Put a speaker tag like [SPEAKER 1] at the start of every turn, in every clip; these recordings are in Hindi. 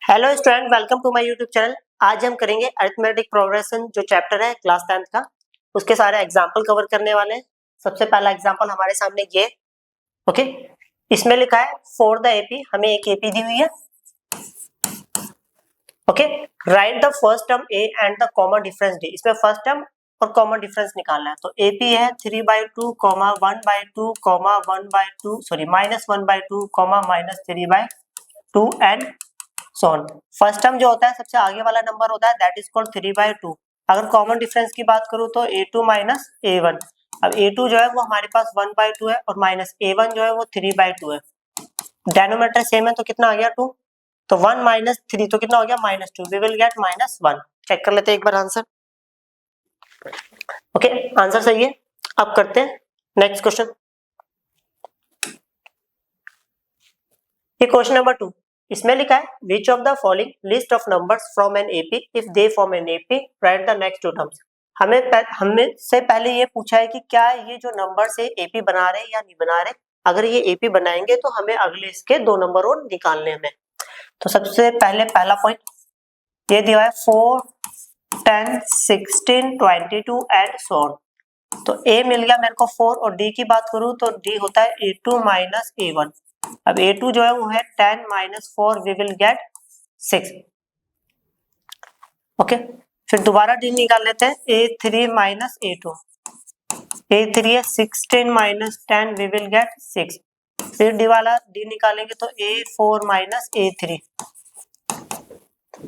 [SPEAKER 1] Hello student, welcome to my YouTube channel. आज हम करेंगे अरिथमेटिक प्रोग्रेशन जो चैप्टर है क्लास 10th का, उसके सारे एग्जांपल कवर करने वाले हैं। सबसे पहला एग्जांपल हमारे सामने ये ओके, इसमें लिखा है फॉर द एपी, हमें एक एपी दी हुई है। Okay, right the first term A and the common difference D. इसमें फर्स्ट टर्म और कॉमन डिफरेंस निकालना है। तो एपी है 3/2, 1/2, 1/2 sorry -1/2, -3/2 and so on. First term जो होता है सबसे आगे वाला नंबर होता है, दैट इज कॉल्ड 3/2। अगर कॉमन डिफरेंस की बात करूं तो a2 माइनस a1। अब a2 जो है वो हमारे पास 1/2 है और माइनस a1 जो है वो 3/2 है। डेनोमीटर सेम है तो कितना आ गया 2, तो 1 माइनस 3 तो कितना हो गया -2। We will get -1। चेक कर लेते हैं एक बार आंसर। ओके, आंसर सही है। अब करते हैं नेक्स्ट क्वेश्चन। ये क्वेश्चन नंबर 2, इसमें लिखा है which of the following list of numbers from an AP if they form an AP write the next two terms. हमें से पहले ये पूछा है कि क्या ये जो नंबर से एपी बना रहे हैं या नहीं बना रहे। अगर ये एपी बनाएंगे तो हमें अगले इसके दो नंबर और निकालने हैं। तो सबसे पहले पहला पॉइंट ये दिया है 4, 10, 16, 22 एंड सो ऑन। तो ए मिल गया मेरे को 4 और डी की बात करूं तो डी होता है a2 माइनस a1। अब a2 जो है वो है 10 minus 4, we will get 6। Okay, फिर दोबारा डी निकाल लेते हैं, a3 माइनस a2। a3 है 16 माइनस 10, वी विल गेट 6। फिर डी वाला डी निकालेंगे तो a4 माइनस a3।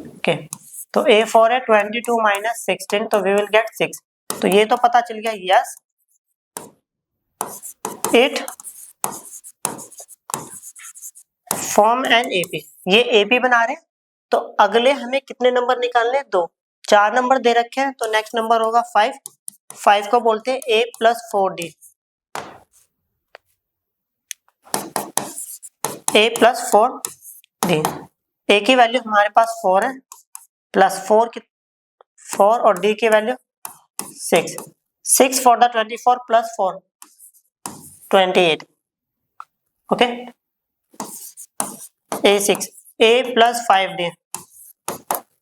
[SPEAKER 1] ओके, तो a4 है 22 माइनस 16, तो वी विल गेट 6। तो ये तो पता चल गया, yes it form an AP. ये एपी बना रहे हैं। तो अगले हमें कितने नंबर निकालने हैं? 2। 4 नंबर दे रखे हैं तो नेक्स्ट नंबर होगा 5। 5 को बोलते हैं a plus 4d। a plus 4d। a की वैल्यू हमारे पास 4 है, प्लस 4 की 4 और d की value 6। 6 for the 24 plus 4 28। Okay, a6 a plus 5d।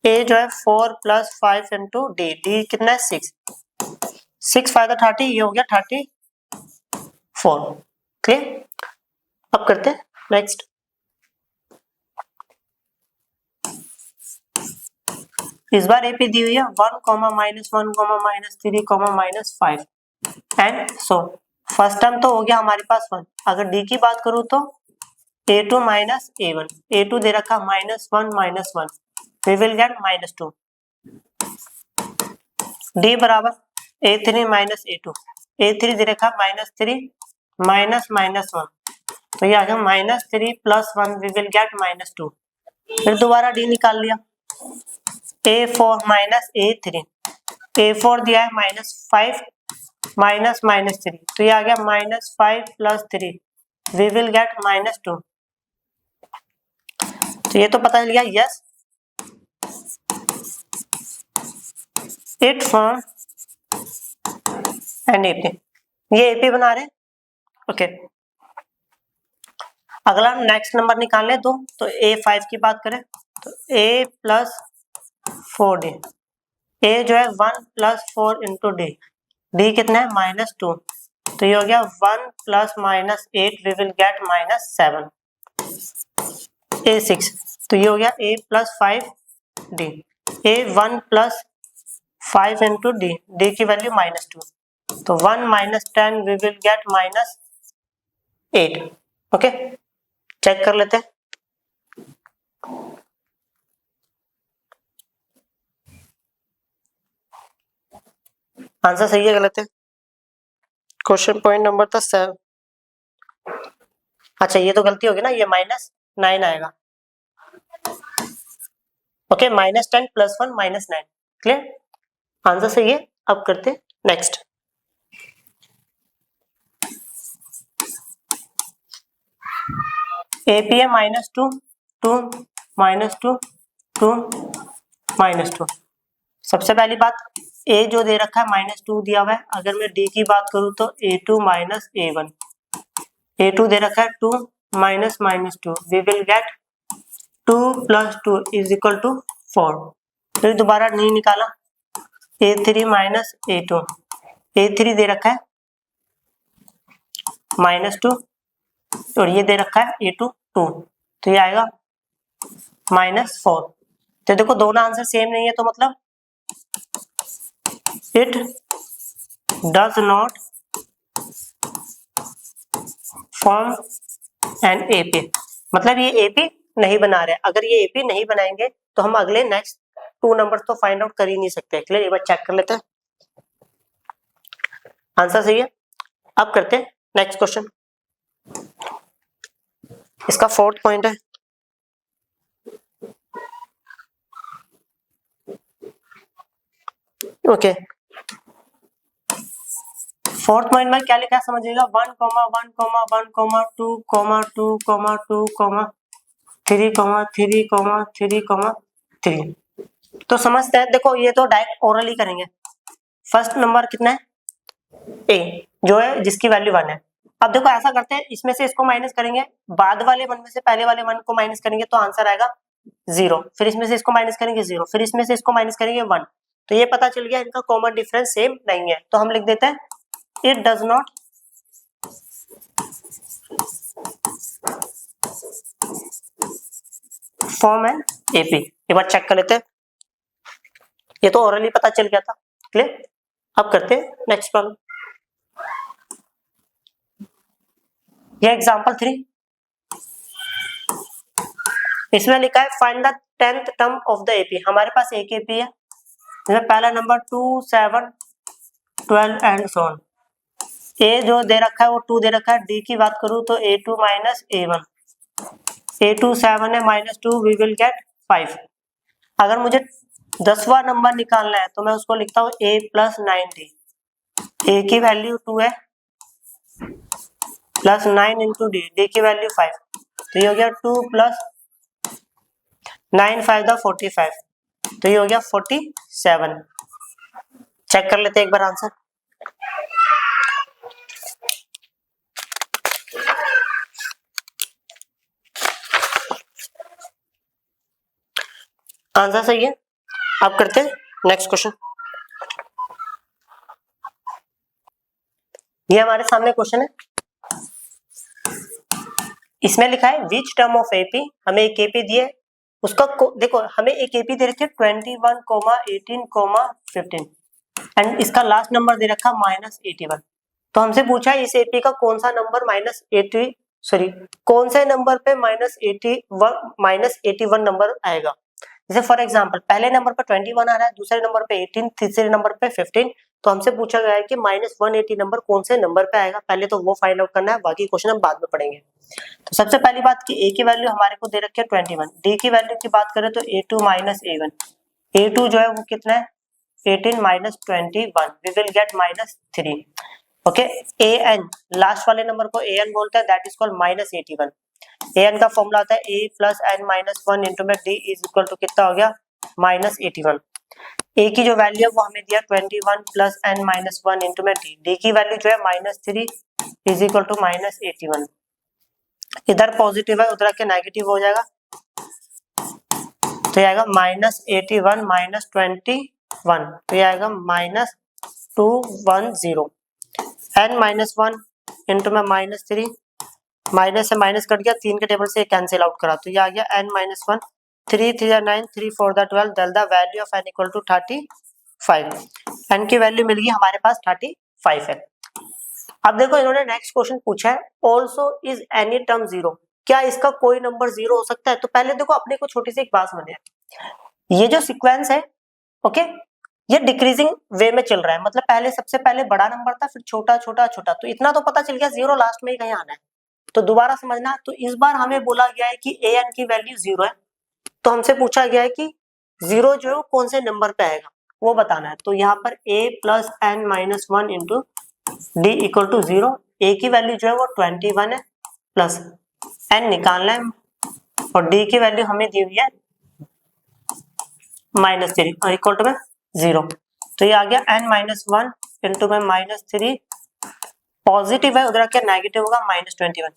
[SPEAKER 1] a जो है 4 प्लस 5 इंटू d। d कितना है 6। 6 5 30, ये हो गया 34। क्लियर। अब करते हैं नेक्स्ट। इस बार एपी दी हुई है 1, -1, -3, -5 एंड सो। फर्स्ट टर्म तो हो गया हमारे पास 1। अगर डी की बात करूं तो a2 माइनस a1। a2 दे रखा -1 -1, वी विल गेट -2। डी बराबर a3 माइनस a2। a3 दे रखा -3 -1, तो ये आ गया -3 प्लस 1, वी विल गेट -2। फिर दोबारा डी निकाल लिया, a4 माइनस a3। a4 दिया है -5 -3, तो ये आ गया -5 प्लस 3, वी विल गेट -2। तो ये तो पता चल गया, yes it form an AP. ये एपी बना रहे हैं। ओके, अगला नेक्स्ट नंबर निकालने दो। तो a5 की बात करें तो a प्लस 4d। a जो है 1 प्लस 4 इंटू डी। डी कितना है -2, तो ये हो गया 1 plus -8, we will get -7। a6 तो ये हो गया a plus 5d। a 1 plus 5 into d. D की वैल्यू -2, तो 1 -10, we will get -8। Okay, check कर लेते हैं। आंसर सही है गलत है? क्वेश्चन पॉइंट नंबर था 7। अच्छा, ये तो गलती होगी ना, ये -9 आएगा। Okay, -10 plus 1 -9। क्लियर, आंसर सही है। अब करते हैं नेक्स्ट। एपी है -2, 2, -2, 2, -2। सबसे पहली बात, ए जो दे रखा है -2 दिया हुआ है। अगर मैं डी की बात करूं तो a2 माइनस a1। a2 दे रखा है 2 -2, वी विल गेट 2 + 2 = 4। फिर दोबारा नहीं निकाला, A3 - A2, A3 दे रखा है -2 और ये दे रखा है A2 2, तो ये आएगा -4। तो देखो दोनों आंसर सेम नहीं है, तो मतलब it does not form an AP, मतलब ये एपी नहीं बना रहे। अगर ये एपी नहीं बनाएंगे तो हम अगले नेक्स्ट 2 नंबर तो फाइंड आउट कर ही नहीं सकते। क्लियर, एक बार चेक कर लेते हैं। आंसर सही है। अब करते हैं नेक्स्ट क्वेश्चन। इसका 4th पॉइंट है, ओके 4th पॉइंट में क्या लिखा है समझिएगा, 1, 1, 1, 2, 2, 2, 3, 3, 3, 3। तो समझते हैं, देखो ये तो डायरेक्ट ओरली करेंगे। फर्स्ट नंबर कितना है, ए, जो है जिसकी वैल्यू 1 है। अब देखो ऐसा करते हैं, इसमें से इसको माइनस करेंगे, बाद वाले 1 में से पहले वाले 1 को माइनस करेंगे तो आंसर आएगा 0। फिर इसमें से इसको माइनस करेंगे 0, फिर इसमें से इसको माइनस करेंगे 1। तो ये पता चल गया इनका कॉमन डिफरेंस सेम नहीं है, तो हम लिख देते हैं it does not form an AP. एक बार चेक कर लेते हैं, ये तो ओरली पता चल गया था। क्लियर, अब करते हैं नेक्स्ट प्रॉब्लम। ये एग्जांपल 3, इसमें लिखा है find the 10th term of the AP. हमारे पास एक एपी है, इसमें पहला नंबर 2, 7, 12 एंड सो ऑन। ए जो दे रखा है वो 2 दे रखा है। डी की बात करूं तो A2 - A1, A2 7 है -2, वी विल गेट 5। अगर मुझे 10वां नंबर निकालना है तो मैं उसको लिखता हूँ A + 9D। ए की वैल्यू 2 है प्लस 9 × D, D की वैल्यू 5, तो ये हो गया 2 + 9 5 = 45, तो ये हो गया 47। चेक कर लेते हैं एक बार आंसर। आंसर सही है। अब करते हैं नेक्स्ट क्वेश्चन। ये हमारे सामने क्वेश्चन है, इसमें लिखा है विच टर्म ऑफ एपी। हमें एक एपी दिए, उसका देखो हमें एक एपी दे रखी है 21, 18, 15 एंड इसका लास्ट नंबर दे रखा -81। तो हमसे पूछा है इस एपी का कौन सा नंबर कौन से नंबर पे -81 नंबर आएगा। जैसे फॉर एग्जांपल पहले नंबर पर 21 आ रहा है, दूसरे नंबर पे 18, तीसरे नंबर पे 15। तो हमसे पूछा गया है कि -180 नंबर कौन से नंबर पे आएगा। पहले तो वो फाइंड आउट करना है, बाकी क्वेश्चन हम बाद में पढ़ेंगे। तो सबसे पहली बात कि ए की वैल्यू हमारे को दे रखी है 21, डी की वैल्यू की बात करें तो A2 - A1। A2 जो है वो कितना है 18 - 21, we will get -3। Okay, an last वाले नंबर को an बोलते हैं, दैट इज कॉल्ड -81। an का फॉर्मूला आता है a + n - 1 * d = कितना हो गया -81। a की जो वैल्यू है वो हमें दिया 21 + n - 1 * d, d की वैल्यू जो है -3 = -81। इधर पॉजिटिव है उधर के नेगेटिव हो जाएगा, तो ये आएगा -81 - 21, तो ये आएगा -210। n - 1 इंटू में -3, माइनस से माइनस कट गया, 3 के टेबल से कैंसिल आउट करा तो ये आ गया n - 1, 3 3 9, 3 4 12, then the value of n = 35। n की वैल्यू मिल गई हमारे पास 35 है। अब देखो इन्होंने नेक्स्ट क्वेश्चन पूछा है ऑल्सो इज एनी टर्म 0, क्या इसका कोई नंबर 0 हो सकता है। तो पहले देखो अपने को छोटी सी एक बात समझे, ये जो सीक्वेंस है ओके ये डिक्रीजिंग वे में चल रहा है, मतलब पहले सबसे पहले बड़ा नंबर था फिर छोटा छोटा छोटा, तो इतना तो पता चल गया 0 लास्ट में ही कहीं आना है। तो दोबारा समझना, तो इस बार हमें बोला गया है कि an की वैल्यू 0 है, तो हमसे पूछा गया है कि 0 जो है वो कौन से नंबर पे आएगा वो बताना है। तो यहाँ पर a + n - 1 * d = 0, a की वैल्यू जो है वो 21 है प्लस n निकालना है और d की वैल्यू हमें दी हुई है -3 और इक्वल टू में 0, तो ये आ गया n - 1 इंटू में -3, पॉजिटिव है उधर क्या नेगेटिव होगा -21,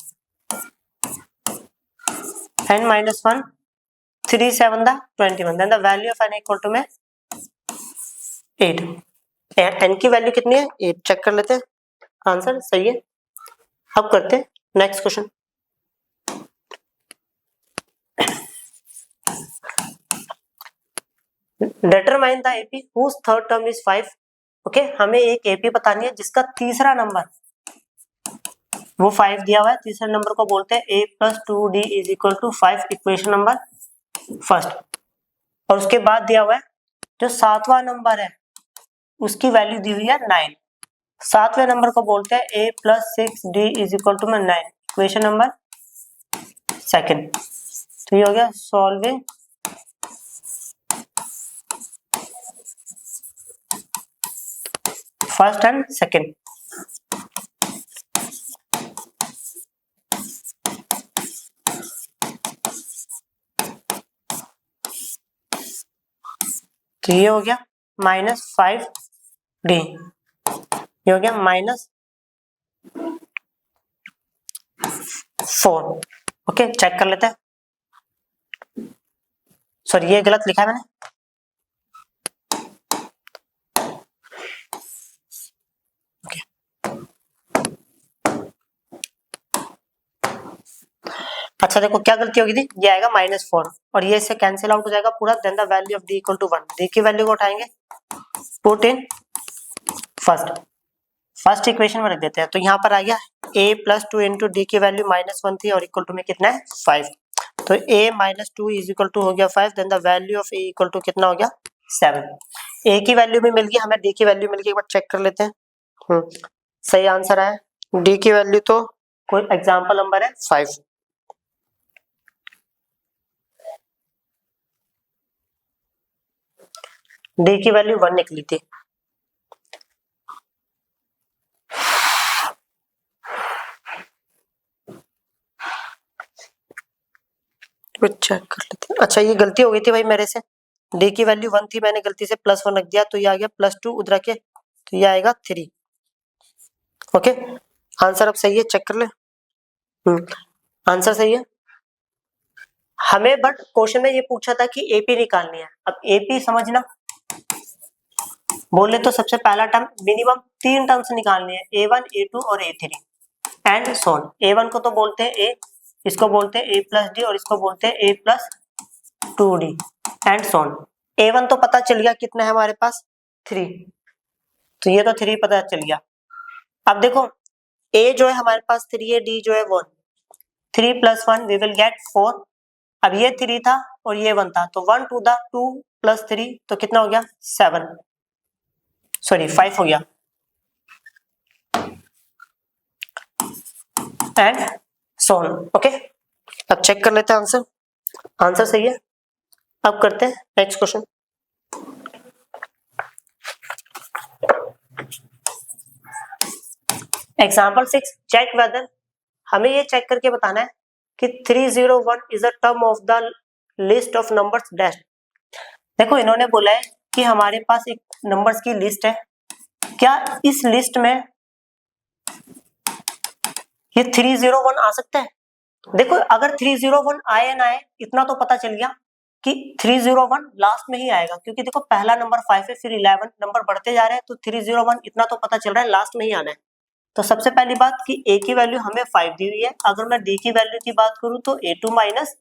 [SPEAKER 1] n - 1 3 7 the 21, then the value of n equal to में 8। n की वैल्यू कितनी है? 8। चेक कर लेते हैं, आंसर सही है। अब करते हैं next question. Determine the AP whose third term is 5। Okay, हमें एक एपी बतानी है जिसका तीसरा नंबर वो 5 दिया हुआ है। तीसरे नंबर को बोलते हैं a plus 2d is equal to 5, equation number first. और उसके बाद दिया हुआ है जो सातवां नंबर है उसकी वैल्यू दी हुई है 9। सातवें नंबर को बोलते हैं a plus 6d is equal to में 9, इक्वेशन नंबर सेकेंड। तो ये हो गया सॉल्विंग फर्स्ट एंड सेकेंड। तो ये हो गया -5d, ये हो गया -4। ओके, चेक कर लेते हैं। सॉरी, ये गलत लिखा है मैंने। ओके, अच्छा देखो क्या गलती होगी थी, ये आएगा -4 और ये इससे कैंसिल आउट हो जाएगा पूरा। Then the value of d equal to 1, d की वैल्यू को उठाएंगे, पुट इन फर्स्ट इक्वेशन में रख देते हैं। तो यहाँ पर आ गया a प्लस 2 इंटू डी की वैल्यू -1 थी और इक्वल टू में कितना है 5। तो a minus 2 is equal to हो गया 5, then the value of a equal to कितना हो गया 7। a की वैल्यू भी मिल गई हमें, d की वैल्यू मिल गई, एक बार चेक कर लेते हैं। सही आंसर है, d की वैल्यू तो कोई एग्जाम्पल नंबर है 5। d की वैल्यू 1 निकली थी। चेक कर लेते हैं। अच्छा, ये गलती हो गई थी भाई मेरे से, d की वैल्यू 1 थी, मैंने गलती से +1 रख दिया, तो ये आ गया +2 उधर के, तो ये आएगा 3। ओके, आंसर अब सही है, चेक कर ले। आंसर सही है। हमें बट क्वेश्चन में ये पूछा था कि एपी निकालनी है। अब एपी समझना, बोले तो सबसे पहला टर्म मिनिमम 3 टर्म्स निकालनी है, a1 a2 और a3 and so on. a1 को तो बोलते हैं a, इसको बोलते हैं a प्लस डी और इसको बोलते हैं a plus 2d and so on. a1 तो पता चल गया कितना है हमारे पास 3, तो ये तो 3 पता चल गया। अब देखो a जो है हमारे पास 3 है, d जो है 1, 3 + 1 वी विल गेट 4। अब ये 3 था और ये 1 था, तो 1 to the 2 + 3 तो कितना हो गया 7, सॉरी 5 हो गया एंड सो ऑन। ओके, अब चेक कर लेते हैं आंसर। आंसर सही है। अब करते हैं next question. Example 6, check whether. हमें ये चेक करके बताना है कि 301 is a term of the list of numbers dash. देखो इन्होंने बोला है कि हमारे पास एक नंबर्स की लिस्ट है, क्या इस लिस्ट में ये 301 आ सकता है? देखो अगर 301 आए ना आए इतना तो पता चल गया कि 301 लास्ट में ही आएगा, क्योंकि देखो पहला नंबर 5 है, फिर 11 नंबर बढ़ते जा रहे हैं, तो 301 इतना तो पता चल रहा है लास्ट में ही आना है। तो सबसे पहली बात कि a की वैल्यू हमें 5 दी हुई है, अगर मैं d की वैल्यू की बात करूं तो a2 माइनस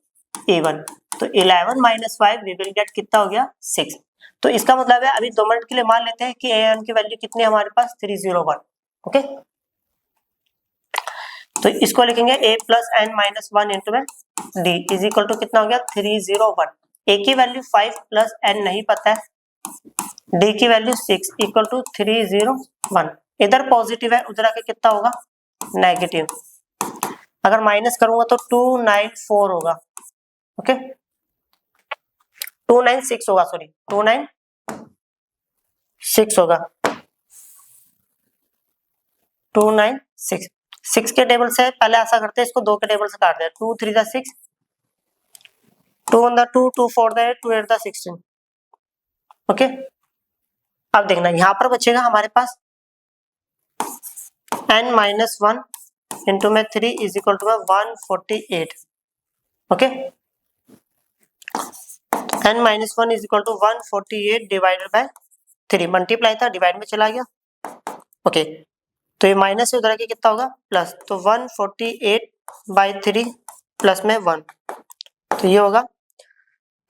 [SPEAKER 1] a1, तो 11 माइनस 5 वी विल गेट कितना हो गया 6। तो इसका मतलब है अभी 2 मिनट के लिए मान लेते हैं कि a1 की वैल्यू कितनी है हमारे पास 301। ओके, तो इसको लिखेंगे a plus n minus 1 into में d इज इक्वल टू कितना हो गया 301। a की वैल्यू 5 प्लस n नहीं पता है, d की वैल्यू 6 इक्वल टू 301। इधर पॉजिटिव है, उधर आके कितना होगा नेगेटिव। अगर माइनस करूंगा तो 294 होगा। ओके, 296 होगा, सॉरी 296 होगा, 296। 6 के टेबल से पहले ऐसा करते हैं, इसको 2 के टेबल से काट दे, 2 3 6, 2 1 2, 2 4 8, 2 8 16। ओके, अब देखना यहाँ पर बचेगा हमारे पास n माइनस 1 इंटू में 3 is equal to 148। Okay, n minus 1 is equal to 148 divided by 3, multiply था डिवाइड में चला गया। ओके तो ये माइनस से उधर आके कितना होगा प्लस, तो 148/3 प्लस में 1, तो ये होगा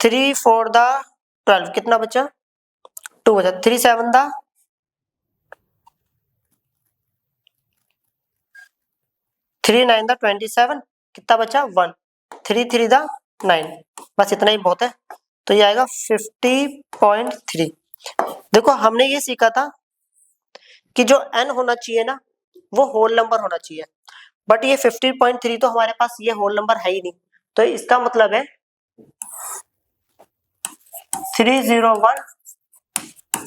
[SPEAKER 1] 3 4 दा 12, कितना बचा 2 बचा, 3 7 दा 3 9 दा 27, कितना बचा 1, 3 3 दा 9, बस इतना ही बहुत है। तो ये आएगा 50.3। देखो हमने ये सीखा था कि जो n होना चाहिए ना वो होल नंबर होना चाहिए, बट ये 50.3 तो हमारे पास ये होल नंबर है ही नहीं, तो इसका मतलब है 301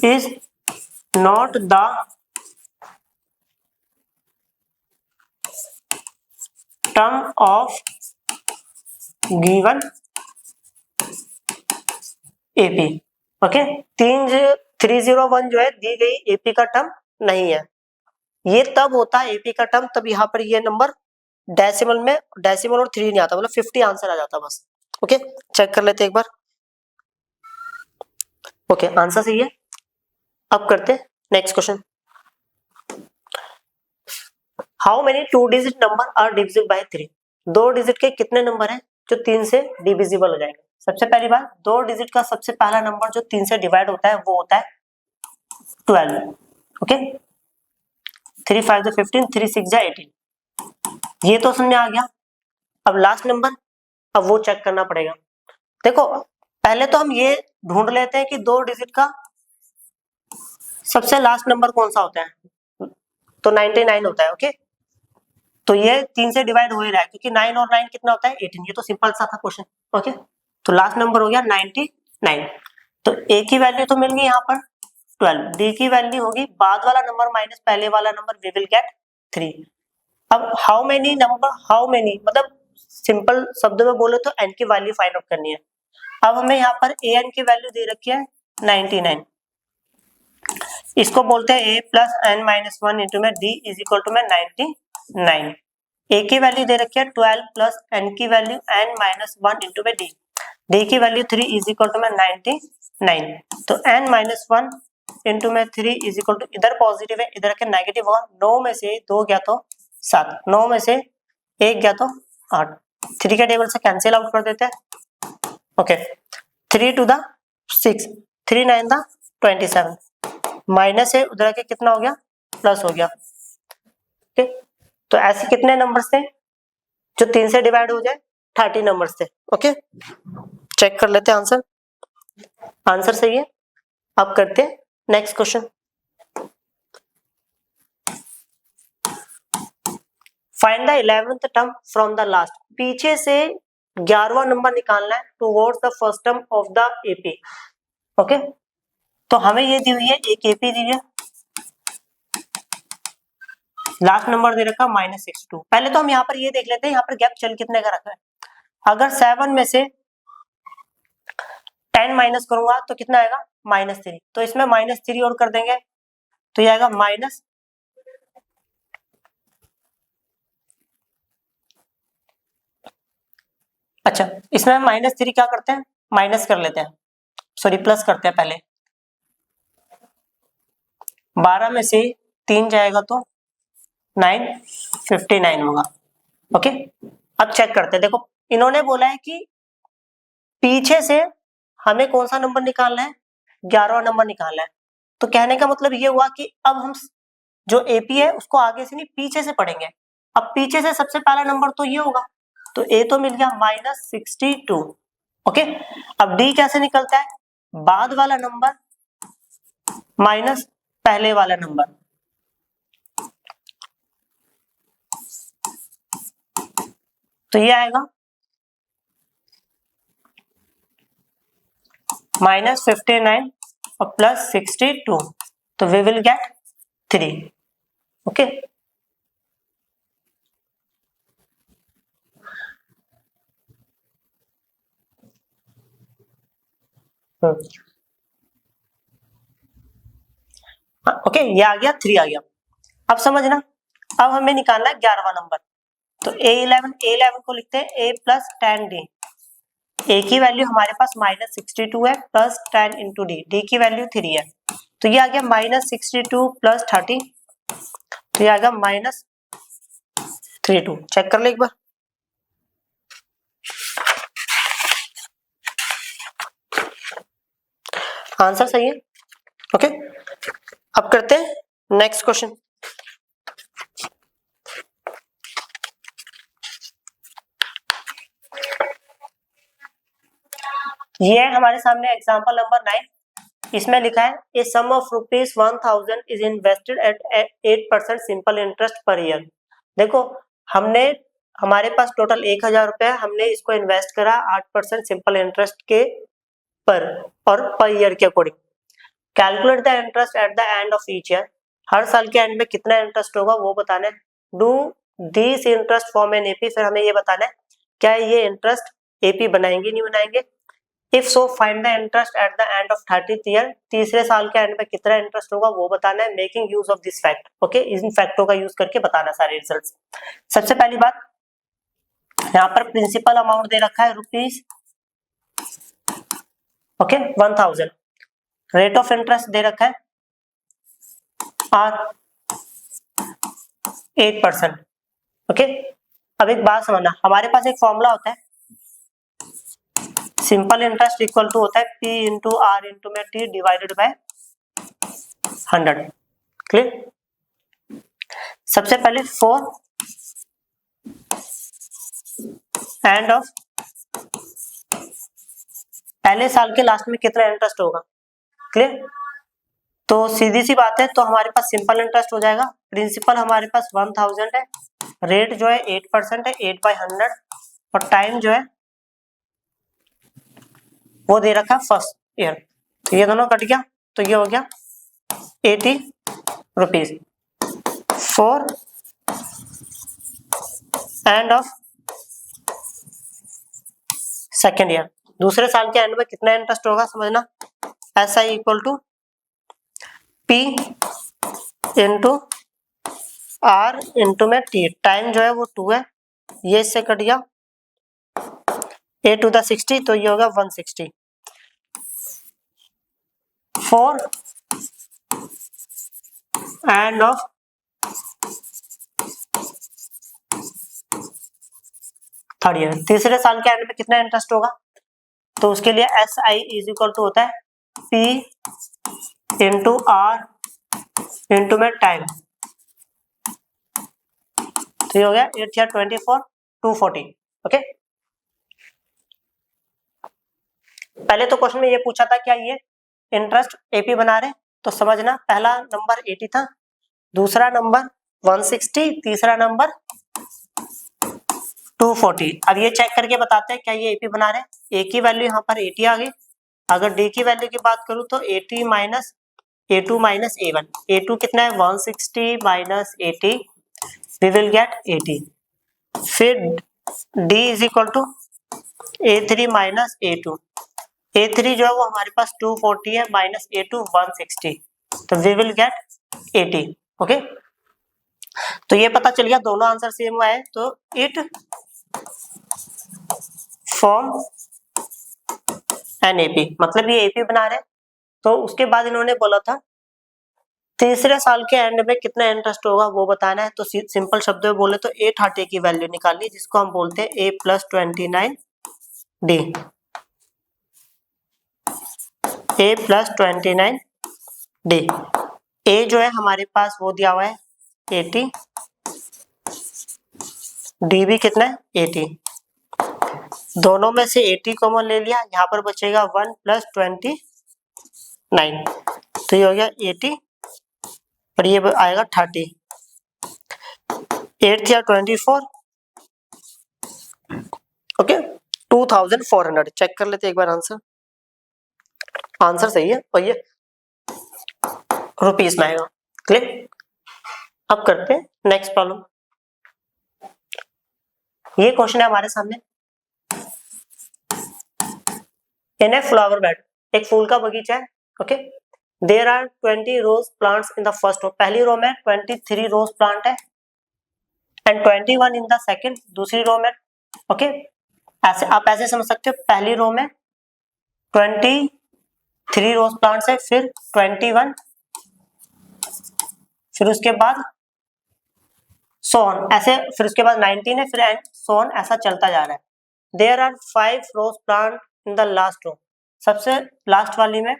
[SPEAKER 1] is not the term of given AP। Okay 301 जो है दी गई AP का टर्म नहीं है, ये तब होता है AP का टर्म तब यहाँ पर ये नंबर डेसिमल में, डेसिमल और 3 नहीं आता, मतलब 50 आंसर आ जाता बस। ओके चेक कर लेते एक बार। ओके आंसर सही है। अब करते next question. How many 2 digit number are divisible by 3? 2 digit के कितने नंबर हैं जो 3 से डिविजिबल हो जाएंगे? सबसे पहली बात 2 डिजिट का सबसे पहला नंबर जो 3 से डिवाइड होता है वो होता है 12। ओके 3 5 15, 3 6 18, ये तो समझ में आ गया। अब लास्ट नंबर, अब वो चेक करना पड़ेगा। देखो पहले तो हम ये ढूंढ लेते हैं कि 2 डिजिट का सबसे लास्ट नंबर कौन सा होता है, तो 99 होता है। ओके तो ये 3 से डिवाइड हो ही रहा है क्योंकि 9 और 9 कितना होता है 18, ये तो सिंपल सा था क्वेश्चन। ओके तो लास्ट नंबर हो गया 99, तो ए की वैल्यू तो मिल गई यहाँ पर 12, डी की वैल्यू होगी बाद वाला नंबर माइनस पहले वाला नंबर, वी विल गेट 3। अब how many number, how many मतलब सिंपल शब्दों में बोले तो n की वैल्यू फाइंड आउट करनी है। अब हमें यहाँ पर an की वैल्यू दे रखी है 99, इसको बोलते हैं a plus n minus 1 into में d इज इक्वल टू में 99। a की वैल्यू दे रखी है 12 प्लस n की वैल्यू n माइनस 1 इंटू में d की वैल्यू 3 इज इक्वल टू में 99, तो n माइनस 1 इंटू में 3 इज इक्वल टू, इधर पॉजिटिव है इधर के नेगेटिव होगा, 9 में से 2 गया तो 7, 9 में से 1 गया तो 8, 3 के टेबल से कैंसिल आउट कर देते हैं। Okay 3 to the 6, 3 9 the 27, minus है उधर के कितना हो गया प्लस हो गया। ओके तो ऐसे कितने नंबर्स थे जो 3 से डिवाइड हो जाए, 30 नंबर्स थे। ओके चेक कर लेते हैं आंसर, आंसर सही है। अब करते हैं next question. Find the 11th term from the last, पीछे से 11वां नंबर निकालना है towards the first term of the AP. Okay तो हमें ये दी हुई है एक एपी दी है, लास्ट नंबर दे रखा -62। पहले तो हम यहाँ पर ये देख लेते हैं यहाँ पर गैप चल कितने का रखा है। अगर 7 में से 10 माइनस करूंगा तो कितना आएगा -3, तो इसमें -3 और कर देंगे तो ये आएगा माइनस, अच्छा इसमें -3 क्या करते हैं माइनस कर लेते हैं, सॉरी प्लस करते हैं पहले। 12 में से 3 जाएगा तो 959 होगा। ओके अब चेक करते हैं, देखो इन्होंने बोला है कि पीछे से हमें कौन सा नंबर निकालना है 11वां नंबर निकालना है, तो कहने का मतलब ये हुआ कि अब हम जो एपी है उसको आगे से नहीं पीछे से पढ़ेंगे। अब पीछे से सबसे पहला नंबर तो ये होगा, तो ए तो मिल गया -62। ओके अब डी कैसे निकलता है, बाद वाला नंबर माइनस पहले वाला नंबर, तो ये आएगा -59 और +62, तो we will get 3। Okay okay ये आ गया 3 आ गया। अब समझना, अब हमें निकालना है 11वां नंबर, तो A11 को लिखते हैं A + 10D ए की वैल्यू हमारे पास -62 है प्लस 10 इंटू डी, डी की वैल्यू 3 है, तो ये आ गया -62 प्लस 30, तो ये आ गया -32। चेक कर ले एक बार, आंसर सही है। ओके, अब करते हैं नेक्स्ट क्वेश्चन। ये है हमारे सामने एग्जांपल नंबर 9। इसमें लिखा है a sum of ₹1000 is invested at 8% simple interest per year. देखो हमने, हमारे पास टोटल 1000 रुपए है, हमने इसको इन्वेस्ट करा 8% सिंपल इंटरेस्ट के पर और पर ईयर के according. Calculate the interest at the end of each year. हर साल के एंड में कितना इंटरेस्ट होगा वो बताना है। Do this interest form an AP, फिर हमें ये बताना है क्या ये इंटरेस्ट एपी बनाएंगे नहीं बनाएंगे। If so find the interest at the end of 30th year. तीसरे साल के एंड में कितना इंटरेस्ट होगा वो बताना है। Making use of this fact. Okay, इन फैक्टों का यूज करके बताना सारे रिजल्ट्स। सबसे पहली बात, यहाँ पर प्रिंसिपल अमाउंट दे रखा है rupees, okay 1000। Rate of interest दे रखा है आर 8%। ओके, अब एक बात समझना, हमारे पास एक फॉर्मूला होता है, सिंपल इंटरेस्ट इक्वल टू होता है P इंटू आर इंटू में T डिवाइडेड बाय 100। क्लियर। सबसे पहले फॉर एंड ऑफ, पहले साल के लास्ट में कितना इंटरेस्ट होगा। क्लियर, तो सीधी सी बात है, तो हमारे पास सिंपल इंटरेस्ट हो जाएगा। प्रिंसिपल हमारे पास 1000 है, रेट जो है 8% है, 8/100, और टाइम जो है वो दे रखा फर्स्ट ईयर, तो ये दोनों कट गया, तो ये हो गया 80 rupees for end of second year. दूसरे साल के एंड में कितना इंटरेस्ट होगा समझना, SI equal to P into R into में T। टाइम जो है वो 2 है, ये इससे कट गया 8 to the 60, तो ये होगा 160 for end of third year. तीसरे साल के एंड में कितना इंटरेस्ट होगा, तो उसके लिए SI इज इक्वल टू होता है P इंटू आर इंटू में टाइम, तो ये हो गया 8 या 24 240। ओके, पहले तो क्वेश्चन में ये पूछा था क्या ये इंटरेस्ट एपी बना रहे, तो समझना पहला नंबर 80 था, दूसरा नंबर 160, तीसरा नंबर 240। अब ये चेक करके बताते हैं क्या ये एपी बना रहे हैं। ए की वैल्यू यहाँ पर 80 आ गई। अगर डी की वैल्यू की बात करूं तो 80 minus A2 minus A1। A2 कितना है 160 माइनस 80, वी विल गेट 80। फिर D is equal to A3 minus A2। A3 जो है वो हमारे पास 240 है, माइनस A2 160, तो वी विल गेट 80। ओके, तो ये पता चल गया दोनों आंसर सेम आए, तो इट फॉर्म एन एपी, मतलब ये एपी बना रहे। तो उसके बाद इन्होंने बोला था तीसरे साल के एंड में कितना इंटरेस्ट होगा वो बताना है। तो सिंपल शब्द में बोले तो 830 की वैल्यू निकालनी, जिसको हम बोलते हैं A + 29 D। A + 29 D। A जो है हमारे पास वो दिया हुआ है 80, D भी कितना है 80। दोनों में से 80 कॉमन ले लिया, यहाँ पर बचेगा 1 + 29, तो ये हो गया 80 और ये आएगा 30। 8 या 24, ओके 2400। चेक कर लेते एक बार आंसर, आंसर सही है और ये रुपीस में आएगा। क्लियर। अब करते हैं नेक्स्ट प्रॉब्लम। ये क्वेश्चन है हमारे सामने, इन ए फ्लावर बेड, एक फूल का बगीचा है। Okay, there are 20 rose plants in the first row, पहली रो में 23 रोज प्लांट है, एंड 21 इन द सेकंड, दूसरी रो में। ओके, ऐसे आप ऐसे समझ सकते हो, पहली रो में 23 रोज प्लांट्स है, फिर 21, फिर उसके बाद सो ऑन, ऐसे फिर उसके बाद 19 है, फिर एंड सो ऑन, ऐसा चलता जा रहा है। There are 5 rose plant in the last row, सबसे लास्ट वाली में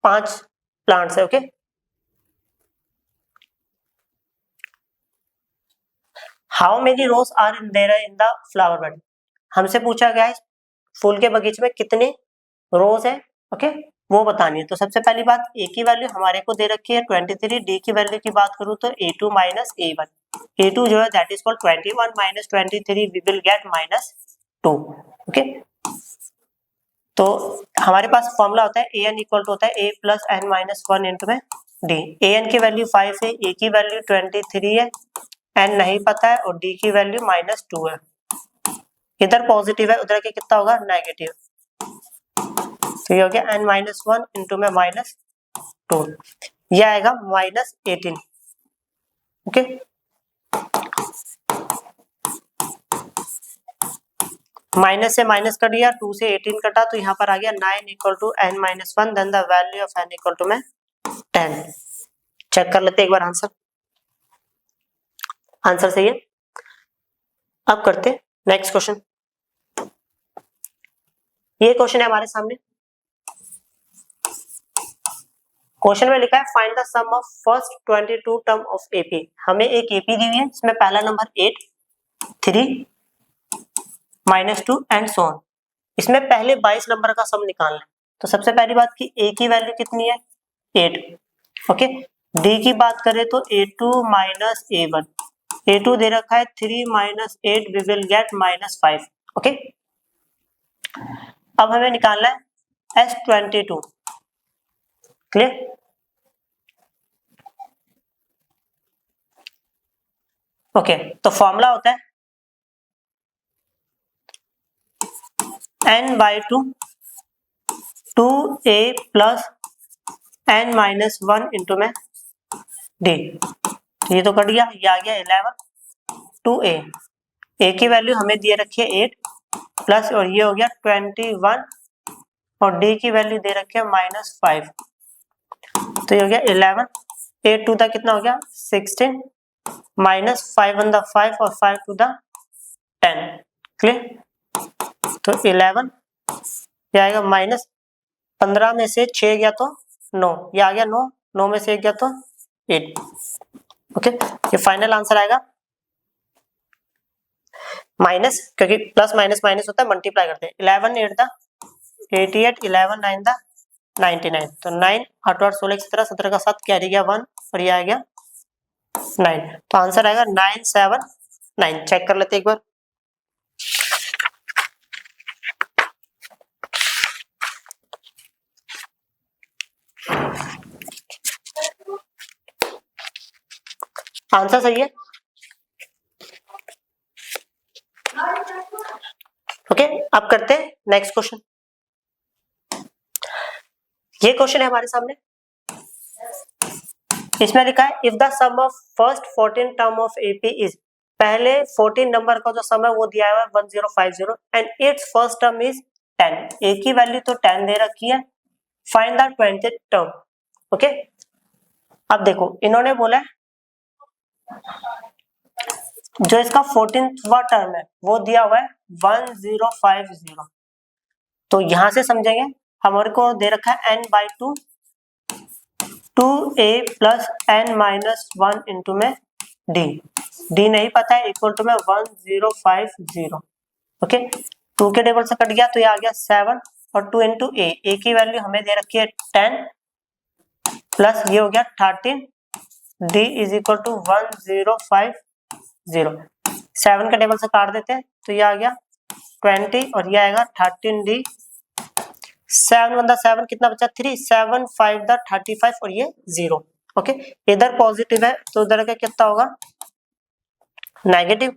[SPEAKER 1] 5 प्लांट्स है। Okay, how many rose are there in the flower bed, हमसे पूछा गया है फूल के बगीचे में कितने रोज है। ओके, वो बतानी है। तो सबसे पहली बात, ए की वैल्यू हमारे को दे रखी है 23, डी की वैल्यू की बात करूं तो a2 माइनस a1, a2 जो है that is called 21 minus 23, we will get -2। Okay, तो हमारे पास फॉर्मूला होता है an इक्वल टू होता है a plus n minus 1 into में d। an की वैल्यू 5 है, a की वैल्यू 23 है, n नहीं पता है, और d की वैल्यू -2 है। इधर पॉजिटिव है, उधर के कितना होगा नेगेटिव, तो ये हो गया n माइनस 1 इंटू में -2, ये आएगा -18। ओके, माइनस से माइनस कट गया, 2 से 18 कटा, तो यहाँ पर आ गया 9 equal to n minus 1, then the value of n equal to में 10। चेक कर लेते एक बार आंसर, आंसर सही है। अब करते नेक्स्ट क्वेश्चन। ये क्वेश्चन है हमारे सामने, क्वेश्चन में लिखा है find the sum of first 22 term of AP. हमें एक एपी दी हुई है, इसमें पहला नंबर 8, 3, -2 एंड सो ऑन। इसमें पहले 22 नंबर का सम निकालना है। तो सबसे पहली बात की ए की वैल्यू कितनी है 8। ओके, डी की बात करें तो a2 माइनस a1, a2 दे रखा है 3 minus 8, we will get -5। Okay, अब हमें निकालना है S22। क्लियर, ओके, तो फॉर्मूला होता है n/2 2a plus n minus 1 into में d। ये तो कट गया, ये आ गया 11, 2a, a की वैल्यू हमें दिए रखी है 8 प्लस, और ये हो गया 21, और d की वैल्यू दे रखी है -5, तो ये हो गया 11, 8 टू द कितना हो गया 16, -5 वन द 5, और 5 टू द 10। क्लियर, तो 11, ये आएगा -15 में से 6 गया तो 9, ये आ गया 9, 9 में से 1 गया तो 8। ओके, ये फाइनल आंसर आएगा माइनस, क्योंकि प्लस माइनस माइनस होता है, मल्टीप्लाई करते हैं। 11 8 द 88, 11 9 द 99, तो 9 8 8 16 17 17 का 7 कैरी गया 1, और ये आ गया 9, तो आंसर आएगा 979। चेक कर लेते एक बार, आंसर सही है। ओके, अब करते हैं नेक्स्ट क्वेश्चन। ये क्वेश्चन है हमारे सामने, इसमें लिखा है if the sum of first 14 term of AP is, पहले 14 नंबर का जो सम है वो दिया हुआ है 1050, and it's first term is 10। ए की वैल्यू तो 10 दे रखी है, find the 20th term. Okay, अब देखो इन्होंने बोला है जो इसका 14वां टर्म है वो दिया हुआ है 1050, तो यहां से समझेंगे, हमारे को दे रखा है n/2 2a plus n minus 1 into में d, d नहीं पता है, इक्वल टू में 1050। ओके, 2 के टेबल से कट गया तो ये आ गया 7, और 2 इंटू a की वैल्यू हमें दे रखी है 10 प्लस ये हो गया 13, d इज इक्वल टू 1050। 7 के टेबल से काट देते हैं तो ये आ गया 20, और ये आएगा 13d, 7 वन द 7 कितना बचा 3, 7 5 द 35, और ये 0। ओके, इधर पॉजिटिव है तो उधर का कितना होगा नेगेटिव,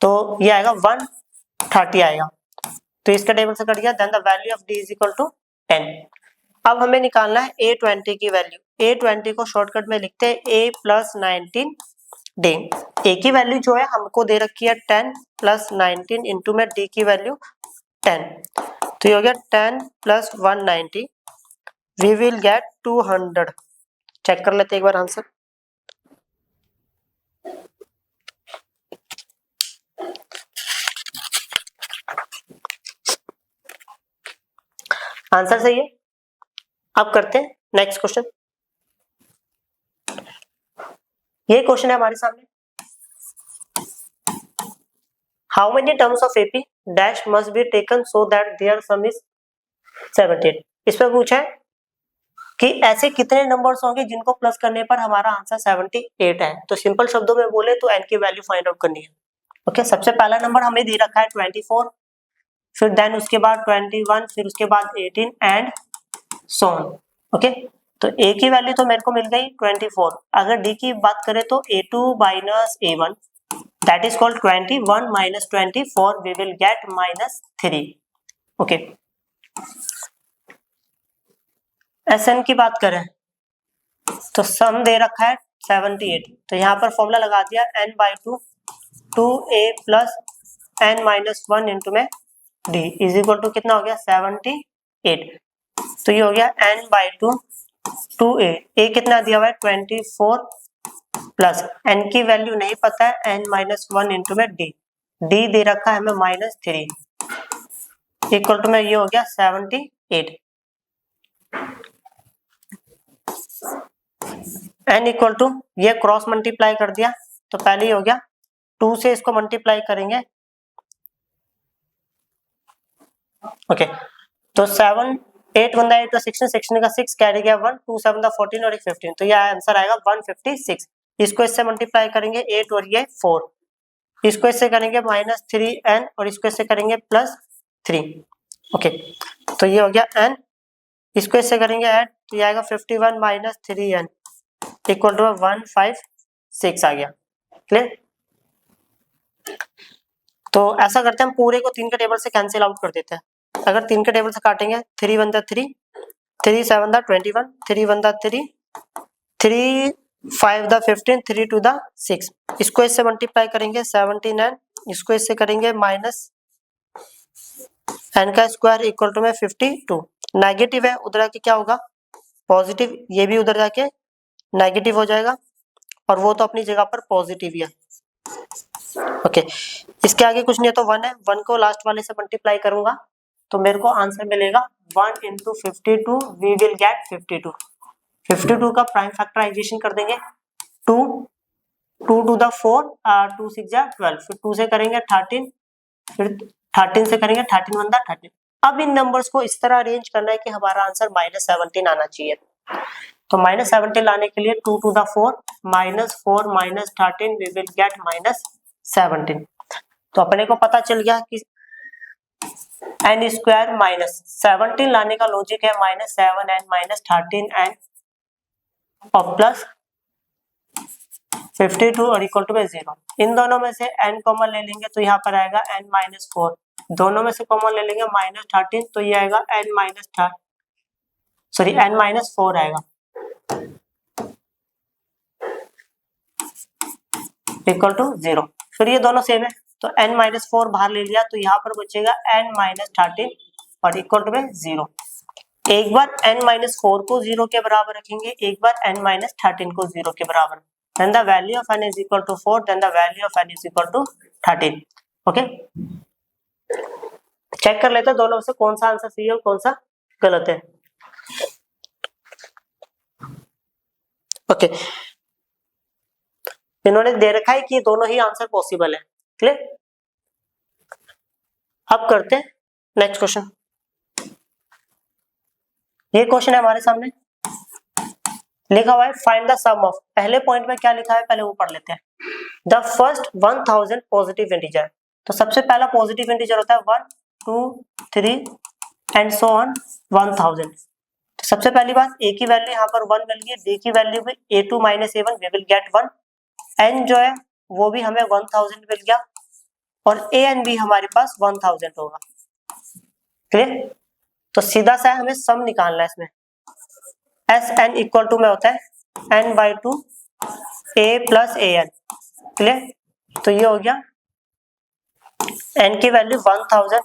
[SPEAKER 1] तो ये आएगा 130 आएगा, तो इसका टेबल से कट गया, then the value of d is equal to 10। अब हमें निकालना है a20 की वैल्यू। a20 को शॉर्टकट में लिखते हैं a प्लस 19 d। a की वैल्यू जो है हमको दे रखी है 10 प्लस 19 इंटू में d की वैल्यू 10, तो ये हो गया 10 plus 190, we will get 200। Check कर लेते एक बार आंसर। आंसर सही है। अब करते हैं नेक्स्ट क्वेश्चन। ये क्वेश्चन है हमारे सामने, how many terms of AP dash must be taken so that their sum is 78। इस पर पूछा है कि ऐसे कितने नंबर्स होंगे जिनको प्लस करने पर हमारा आंसर 78 है। तो सिंपल शब्दों में बोले तो n की वैल्यू फाइंड आउट करनी है। ओके, सबसे पहला नंबर हमें दे रखा है 24, फिर देन उसके बाद 21, फिर उसके बाद 18 एंड सो ऑन। ओके, तो a की वैल्यू तो मेरे को मिल गई 24। अगर d की बात करें तो a2 minus a1 that is called 21 minus 24, we will get -3। Okay, Sn की बात करें तो सम दे रखा है 78, तो यहाँ पर फॉर्मूला लगा दिया n/2 2a plus n minus 1 into में d इज इक्वल टू कितना हो गया 78। तो ये हो गया n/2 2a, a कितना दिया हुआ है 24 प्लस n की वैल्यू नहीं पता है n माइनस 1 इंटू में d दे रखा है हमें -3 इक्वल टू में ये हो गया 78। n इक्वल टू ये क्रॉस मल्टीप्लाई कर दिया तो पहले ही हो गया 2 से इसको मल्टीप्लाई करेंगे। ओके, तो 7 8 1 8 16 16 का 6 कैरी गया 1 2 7 14 और एक 15, तो ये आंसर आएगा 156। इसको इससे मल्टीप्लाई करेंगे 8 और ये 4, इसको इससे करेंगे -3n और इसको इससे करेंगे +3। ओके, तो ये हो गया n, इसको इससे करेंगे ऐड तो ये आएगा 51 माइनस 3n इक्वल टू 156 आ गया। क्लियर? तो ऐसा करते हैं हम पूरे को 3 के टेबल से कैंसिल आउट कर देते हैं। अगर 3 के टेबल से काटेंगे 3 1 3 3 7 21 3 1 3 3 5 15 3 2 6, इसको इससे मल्टीप्लाई करेंगे 79, इसको इससे करेंगे माइनस n का स्क्वायर इक्वल टू में 52। नेगेटिव है उधर आके क्या होगा पॉजिटिव, ये भी उधर जाके नेगेटिव हो जाएगा और वो तो अपनी जगह पर पॉजिटिव ही है। ओके, इसके आगे कुछ नहीं है तो 1 है, 1 को लास्ट वाले से मल्टीप्लाई करूंगा तो मेरे को आंसर मिलेगा 1 इंटू 52, वी विल गेट 52। 52 का प्राइम फैक्टराइजेशन कर देंगे 2 2 टू द 4 2 6 जा 12, फिर 2 से करेंगे 13, फिर 13 से करेंगे 13 1 13। अब इन नंबर्स को इस तरह अरेंज करना है कि हमारा आंसर -17 आना चाहिए। तो -17 लाने के लिए 2 to the 4 -4 -13 we will get -17। तो अपने को पता चल गया कि n स्क्वायर -17 लाने का लॉजिक है -7n -13n और प्लस 52 और इक्वल टू में 0। इन दोनों में से n कॉमन ले लेंगे तो यहाँ पर आएगा n-4, दोनों में से कॉमन ले लेंगे -13 तो ये आएगा n-4 आएगा इक्वल टू 0। फिर ये दोनों सेम है तो n-4 बाहर ले लिया तो यहाँ पर बचेगा n-13 और इक्वल टू में 0। एक बार n-4 को 0 के बराबर रखेंगे, एक बार n-13 को 0 के बराबर, then the value of n is equal to 4, then the value of n is equal to 13। Okay, check कर लेते हैं दोनों में से कौन सा आंसर सही है और कौन सा गलत है। ओके, इन्होंने दे रखा है कि दोनों ही आंसर पॉसिबल है। क्लियर? अब करते हैं नेक्स्ट क्वेश्चन। ये क्वेश्चन है हमारे सामने, लिखा हुआ है फाइंड द सम ऑफ, पहले पॉइंट में क्या लिखा है पहले वो पढ़ लेते हैं। द फर्स्ट 1000 पॉजिटिव इंटीजर, तो सबसे पहला पॉजिटिव इंटीजर होता है 1 2 3 एंड सो ऑन 1000। तो सबसे पहली बात a की वैल्यू यहाँ पर 1 मिल गई, d की वैल्यू भी a2 minus a1 we will get 1, n जो है वो भी हमें 1000 मिल गया और an भी हमारे पास 1000 होगा। क्लियर? तो सीधा सा हमें सम निकालना है इसमें, Sn इक्वल टू में होता है n/2 a plus an। Clear? तो ये हो गया n की वैल्यू 1000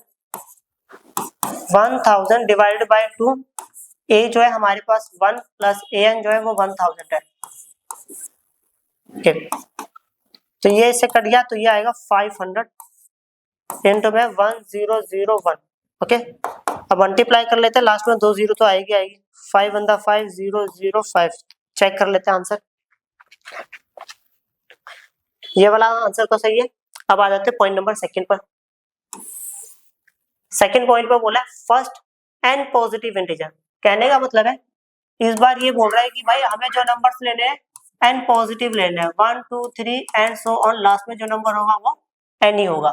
[SPEAKER 1] 1000 डिवाइडेड बाय 2, ए जो है हमारे पास 1 प्लस ए एन जो है वो 1000 है। ठीक, तो ये इससे कट गया तो ये आएगा 500 इंटू में 1001। ओके, अब मल्टीप्लाई कर लेते हैं, लास्ट में 2 जीरो तो आएगी 5 1 5 0 0 5। चेक कर लेते हैं आंसर, ये वाला आंसर तो सही है। अब आ जाते हैं पॉइंट नंबर सेकंड पर। सेकंड पॉइंट पर बोला है फर्स्ट एन पॉजिटिव इंटीजर। कहने का मतलब है इस बार ये बोल रहा है कि भाई हमें जो नंबर्स लेने हैं एन पॉजिटिव लेने हैं, 1 2 3 एंड सो ऑन, लास्ट में जो नंबर होगा वो एन ही होगा।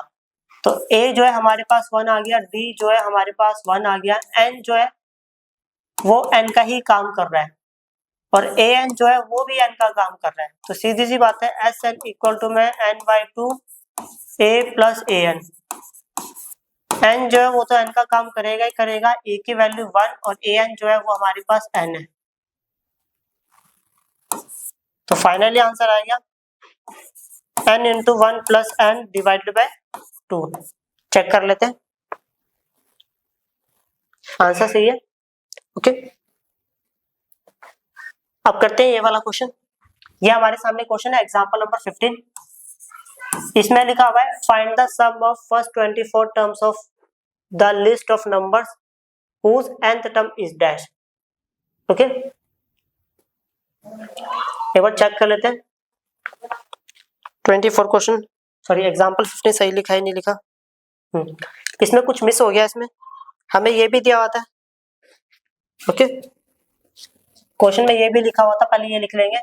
[SPEAKER 1] तो ए जो है हमारे पास 1 आ गया, डी जो है हमारे पास 1 आ गया, एन जो है वो एन का ही काम कर रहा है और ए एन जो है वो भी एन का काम कर रहा है। तो सीधी सी बात है एस एन इक्वल टू में n by 2 a plus a n. N जो है वो तो एन का काम करेगा ही करेगा, ए की वैल्यू 1 और ए एन जो है वो हमारे पास एन है। तो फाइनली आंसर आ गया n into 1 plus n divided by 2। Check कर लेते हैं, आंसर सही है। ओके, अब करते हैं ये वाला क्वेश्चन। ये हमारे सामने क्वेश्चन है एग्जांपल नंबर 15। इसमें लिखा हुआ है find the sum of first 24 terms of the list of numbers whose nth term is dash। Okay, एक बार चेक कर लेते हैं 24 क्वेश्चन, सॉरी एग्जांपल 15 सही लिखा है नहीं लिखा। इसमें कुछ मिस हो गया, इसमें हमें ये भी दिया हुआ था। ओके, क्वेश्चन में ये भी लिखा हुआ था, पहले ये लिख लेंगे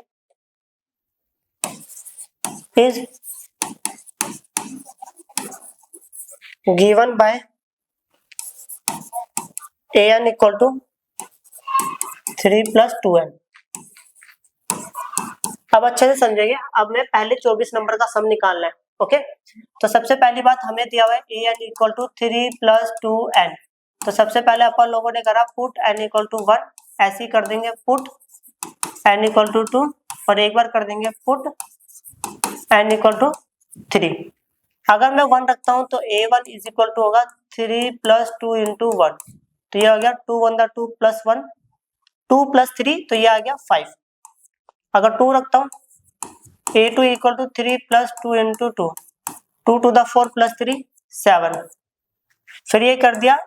[SPEAKER 1] is given by an equal to 3 plus 2n। अब अच्छे से समझेंगे, अब मैं पहले 24 नंबर का सम निकालना है। ओके, तो सबसे पहली बात हमें दिया हुआ है an equal to 3 plus 2n। तो सबसे पहले अपन लोगों ने करा पुट n इक्वल टू 1, ऐसे ही कर देंगे पुट n इक्वल टू 2 और एक बार कर देंगे पुट n इक्वल टू 3। अगर मैं 1 रखता हूं तो a1 इज इक्वल टू होगा 3 प्लस 2 इंटू 1। तो ये आ गया 2 1 2 प्लस 1, 2 प्लस 3 तो ये आ गया 5। अगर 2 रखता हूं a2 equal to 3 plus 2 into 2, 2 to the 4 plus 3 7। फिर ये कर दिया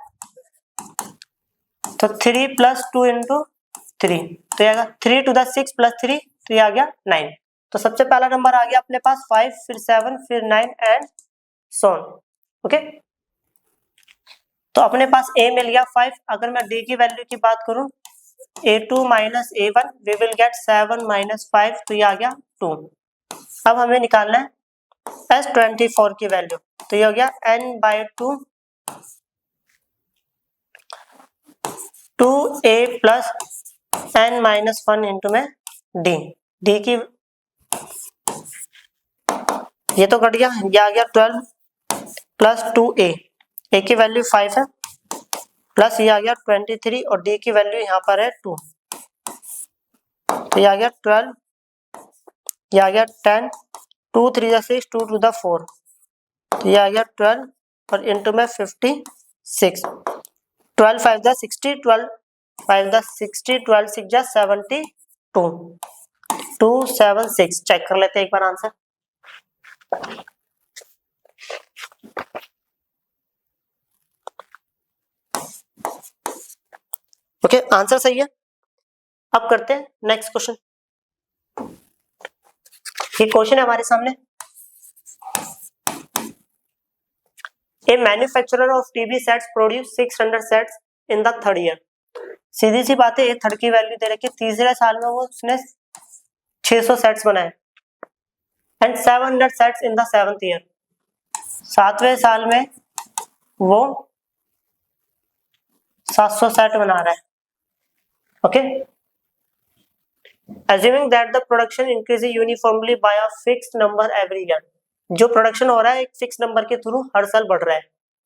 [SPEAKER 1] तो 3 प्लस 2 इंटू 3 तो ये आ गया 3 टू द 6 प्लस 3 तो ये आ गया 9। तो सबसे पहला नंबर आ गया अपने पास 5, फिर 7, फिर 9 एंड सो ऑन। ओके, तो अपने पास a मिल गया 5। अगर मैं d की वैल्यू की बात करूं a2 minus a1 we will get 7 minus 5 तो ये आ गया 2। अब हमें निकालना है S24 की वैल्यू, तो ये हो गया n by 2 2a plus n minus 1 into में d की ये तो कट गया, ये आ गया 12 प्लस 2a, a की वैल्यू 5 है प्लस ये आ गया 23 और d की वैल्यू यहाँ पर है 2, तो ये आ गया 12, ये आ गया 10, 2 3 जा 6, 2 टू द 4 तो ये आ गया 12 और इंटू में 56, 12 5 जा 60, 12 5 जा 60, 12 6 जा 72, 276। चेक कर लेते हैं एक बार आंसर। ओके, आंसर सही है। अब करते हैं नेक्स्ट क्वेश्चन। ये क्वेश्चन है हमारे सामने, a manufacturer of TV sets produce 600 sets in the third year. सीधी सी बात है, ये थर्ड की वैल्यू दे रखी है, तीसरे साल में वो उसने 600 सेट्स बनाए and 700 sets in the seventh year. सातवें साल में वो 700 सेट बना रहा है। Okay, assuming that the production increases uniformly by a fixed number every year। जो प्रोडक्शन हो रहा है एक फिक्स नंबर के थ्रू हर साल बढ़ रहा है।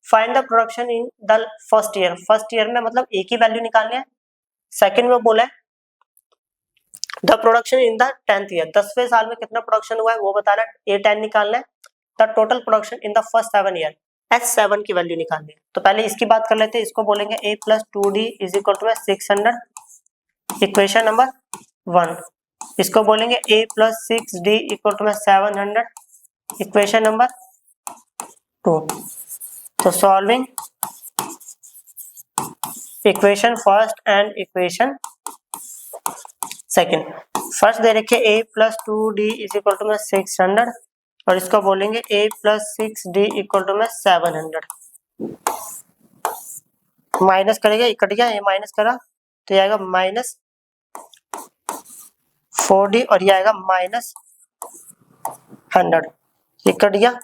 [SPEAKER 1] Find the production in the first year. First year में मतलब ए की वैल्यू निकालनी है। सेकंड में बोला है the production in the 10th year, 10वें साल में कितना प्रोडक्शन हुआ है वो बताना है। A10 निकालना है। The total production in the first 7 year S7 की वैल्यू निकालनी है। तो पहले इसकी बात कर लेते हैं, इसको बोलेंगे a + 2d is equal to 600, equation number 1। इसको बोलेंगे a + 6d equal to 700, equation number 2। तो solving equation first and equation second. First दे रखे a + 2d is equal to 600 और इसको बोलेंगे a + 6d equal to 700। Minus करेगा, कट गया, ये माइनस करा तो ये आएगा -4d और ये आएगा -100, ये कट गया।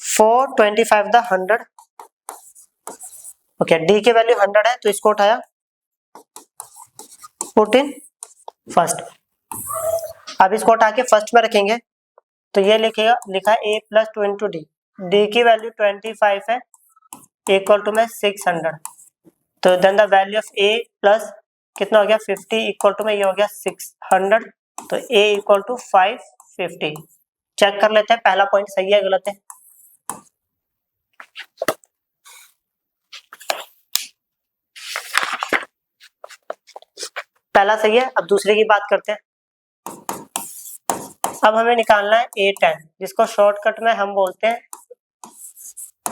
[SPEAKER 1] 425 द 100, ओके। d की वैल्यू 100 है तो इसको उठाया, पुट इन फर्स्ट। अब इसको उठा के फर्स्ट में रखेंगे तो ये लिखा है a + 2 × d, d की वैल्यू 25 है इक्वल टू 600। तो then the value of a plus कितना हो गया 50 इक्वल टू ये हो गया 600। तो a इक्वल टू 550। चेक कर लेते हैं पहला पॉइंट सही है गलत है। पहला सही है। अब दूसरे की बात करते हैं। अब हमें निकालना है a10, जिसको शॉर्टकट में हम बोलते हैं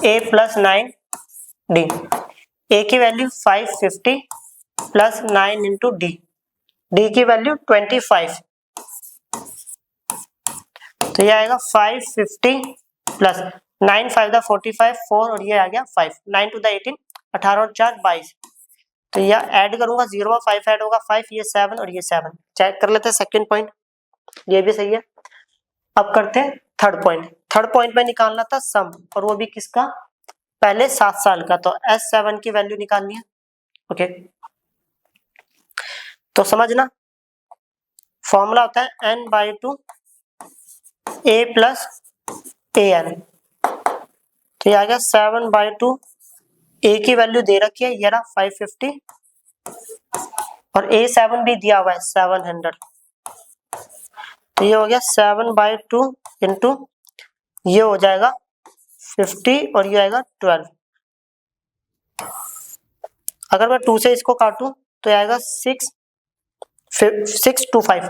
[SPEAKER 1] a + 9d। a की वैल्यू 550 + 9 × d, d की वैल्यू 25। तो ये आएगा 550 + 9 5 दा 45 4 और ये आ गया 5 9 2 दा 18 18 और 4 22। तो ये ऐड करूंगा 0 में 5 ऐड होगा 5, ये 7 और ये 7। चेक कर लेते हैं सेकंड पॉइंट, ये भी सही है। अब करते हैं थर्ड पॉइंट। थर्ड पॉइंट में निकालना था सम, और वो भी किसका, पहले 7 साल का। तो S7 की वैल्यू निकालनी है, ओके। तो समझना, फॉर्मूला होता है n/2 a + an। तो ये आ गया 7/2, a की वैल्यू दे रखी है ये रहा 550 और a7 भी दिया हुआ है 700। तो ये हो गया 7/2 इंटू ये हो जाएगा 50 और ये आएगा 12। अगर मैं 2 से इसको काटूं तो आएगा 625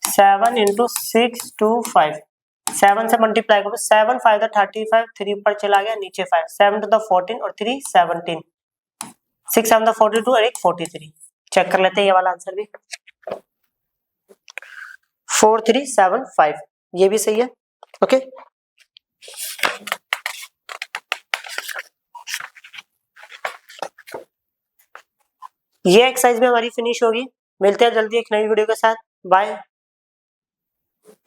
[SPEAKER 1] 7 × 625 7 से मल्टीप्लाई करो, 7 5 दा 35 3 पर चला गया नीचे 5 7 2 दा 14 और 3 17 6 7 दा 42 और 1 43। चेक कर लेते हैं ये वाला आंसर भी 4375, ये भी सही है, ओके। ये एक्सरसाइज में हमारी फिनिश होगी। मिलते हैं जल्दी एक नई वीडियो के साथ, बाय।